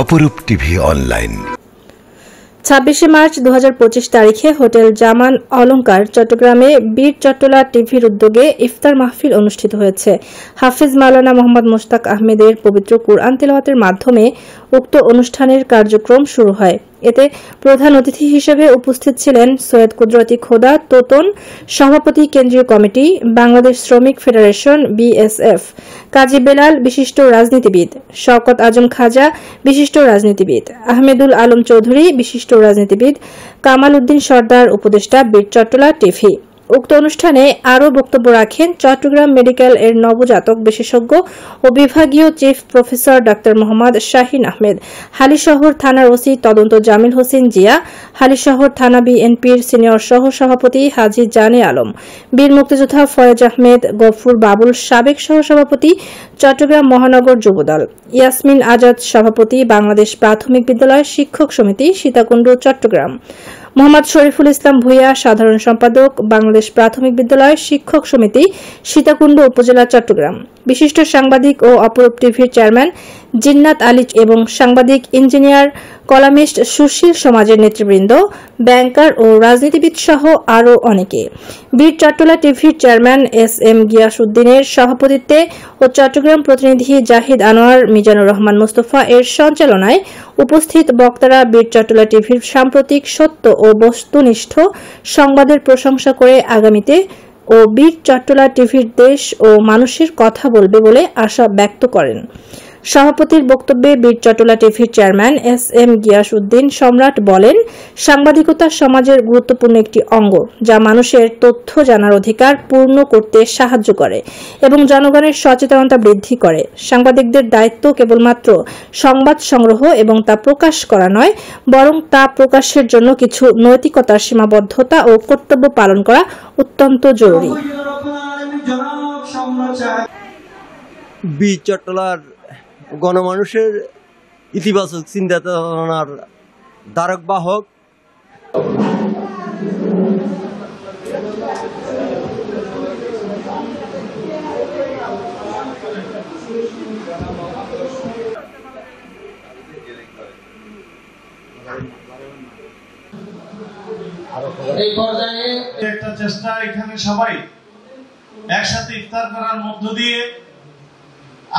অপরূপ TV online 26 March 2025 তারিখে hotel জামান অলংকার চট্টগ্রামে বীর চট্টলা টিভির উদ্যোগে ইফতার মাহফিল অনুষ্ঠিত হয়েছে। হাফিজ মাওলানা মোহাম্মদ মোশতাক আহমেদের পবিত্র কুরআন তিলাওয়াতের মাধ্যমে উক্ত অনুষ্ঠানের কার্যক্রম শুরু হয়। এতে প্রধান অতিথি হিসেবে উপস্থিত ছিলেন সৈয়দ কুদরতি খোদা তোতন, সভাপতি কেন্দ্রীয় কমিটি, বাংলাদেশ শ্রমিক ফেডারেশন বিএসএফ, কাজী বেলাল বিশিষ্ট রাজনীতিবিদ, শওকত আজম খাজা বিশিষ্ট রাজনীতিবিদ, আহমেদুল আলম চৌধুরী বিশিষ্ট রাজনীতিবিদ, কামাল উদ্দিন সর্দার উপদেষ্টা বীর চট্টলা টিভি। উক্ত অনুষ্ঠানে আরও বক্তব্য রাখেন চট্টগ্রাম মেডিকেল এর নবজাতক বিশেষজ্ঞ ও বিভাগীয় chief professor doctor Mohammad Shahin Ahmed, Halishahar থানার ওসি তদন্ত জামিল হোসেন জিয়া, হালিশহর থানা বিএনপির সিনিয়র সহ সভাপতি হাজী জানে আলম, বীর মুক্তিযোদ্ধা ফয়েজ আহমেদ, গফুর বাবুল সাবেক সহসভাপতি চট্টগ্রাম মহানগর যুবদল, ইয়াসমিন আজাদ সভাপতি বাংলাদেশ প্রাথমিক বিদ্যালয় শিক্ষক সমিতি সীতাকুণ্ড চট্টগ্রাম, মোহাম্মদ শরীফুল ইসলাম ভূঁইয়া সাধারণ সম্পাদক বাংলাদেশ প্রাথমিক বিদ্যালয় শিক্ষক সমিতি সীতাকুণ্ড উপজেলা চট্টগ্রাম, বিশিষ্ট সাংবাদিক ও অপরূপ টিভির চেয়ারম্যান জিন্নাত আলী এবং সাংবাদিক ইঞ্জিনিয়ার কলামিস্ট সুশীল সমাজের নেতৃবৃন্দ, ব্যাংকার ও রাজনীতিবিদ সহ আরও অনেকে। বীর চট্টলা টিভির চেয়ারম্যান এস.এম. গিয়াসউদ্দিনের সভাপতিত্বে ও চট্টগ্রাম প্রতিনিধি জাহিদ আনোয়ার, মিজানুর রহমান মোস্তফা এর সঞ্চালনায় উপস্থিত বক্তারা বীর চট্টলা টিভির সাম্প্রতিক সত্য ও বস্তুনিষ্ঠ সংবাদের প্রশংসা করে আগামীতে ও বীর চট্টলা টিভির দেশ ও মানুষের কথা বলবে বলে আশা ব্যক্ত করেন। সভাপতির বক্তব্যে বীর চট্টলা টিভির চেয়ারম্যান এস.এম. গিয়াসউদ্দিন সম্রাট বলেন, সাংবাদিকতা সমাজের গুরুত্বপূর্ণ একটি অঙ্গ যা মানুষের তথ্য জানার অধিকার পূর্ণ করতে সাহায্য করে এবং জনগণের সচেতনতা বৃদ্ধি করে। সাংবাদিকদের দায়িত্ব কেবলমাত্র সংবাদ সংগ্রহ এবং তা প্রকাশ করা নয়, বরং তা প্রকাশের জন্য কিছু নৈতিকতার সীমাবদ্ধতা ও কর্তব্য পালন করা অত্যন্ত জরুরি। বীর চট্টলার গণমানুষের ইতিবাচক চিন্তাধারার ধারক বাহক। এই পর্যায়ে একটা চেষ্টা, এখানে সবাই একসাথে ইফতার করার মধ্য দিয়ে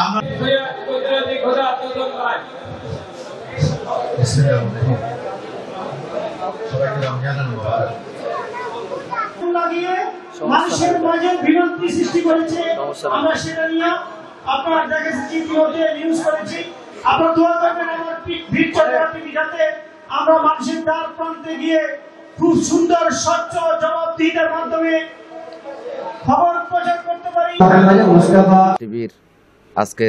আমরা মানুষের মাঝে বিভ্রান্তি সৃষ্টি করেছে। আমরা সেটা নিয়ে আপনারা দেখেছি, নিউজ করেছি। আপনারা দোয়া করবেন আমার বীর চট্টলা টিভি যাতে আমরা মানুষের দ্বার প্রান্তে গিয়ে খুব সুন্দর স্বচ্ছ জবাবদিহিতার মাধ্যমে খবর প্রচার করতে পারি। টিভির আজকে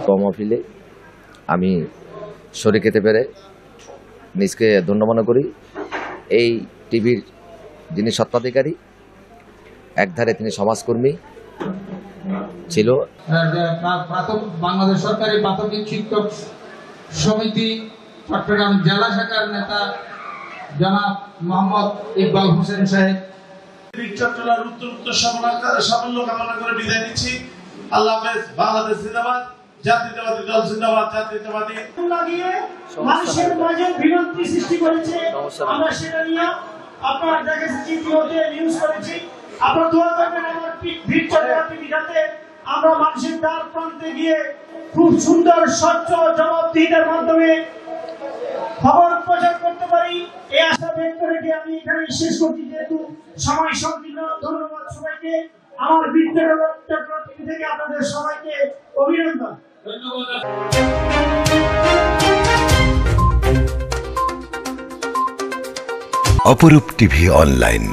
কর্মফিলে আমি শরীক হতে পেরে নিজকে ধন্য মনে করি। এই টিভির যিনি স্বত্বাধিকারী, একধারে তিনি সমাজকর্মী ছিল। বাংলাদেশ সরকারি প্রাথমিক শিক্ষক সমিতি চট্টগ্রাম জেলা শাখার নেতা জনাব মোহাম্মদ ইকবাল হোসেন সাহেব। বীর চট্টলার উত্তর সাফল্য কামনা করে বিদায় নিচ্ছি। আল্লাহ হাফেজ। বাংলাদেশ জিন্দাবাদ, জাতীয়তাবাদী দল জিন্দাবাদ, জাতীয়তাবাদী লাগিয়ে মানুষের মাঝে বিভ্রান্তি সৃষ্টি করেছে। আমরা সেটা নিয়ে আপনারা দেখেছি, নিউজ করেছি। আপনারা দোয়া করবেন আমার বীর চট্টলা টিভি যাতে আমরা মানুষের দ্বার প্রান্তে গিয়ে খুব সুন্দর স্বচ্ছ জবাবদিহিতার মাধ্যমে খবর প্রচার করতে পারি। এই আশা ব্যক্ত রেখে আমি এখানে শেষ করছি, যেহেতু সময় সংকীর্ণ। ধন্যবাদ সবাইকে। আমার বীর চট্টলা টিভি থেকে আপনাদের সবাইকে অভিনন্দন। অপরূপ টিভি অনলাইন।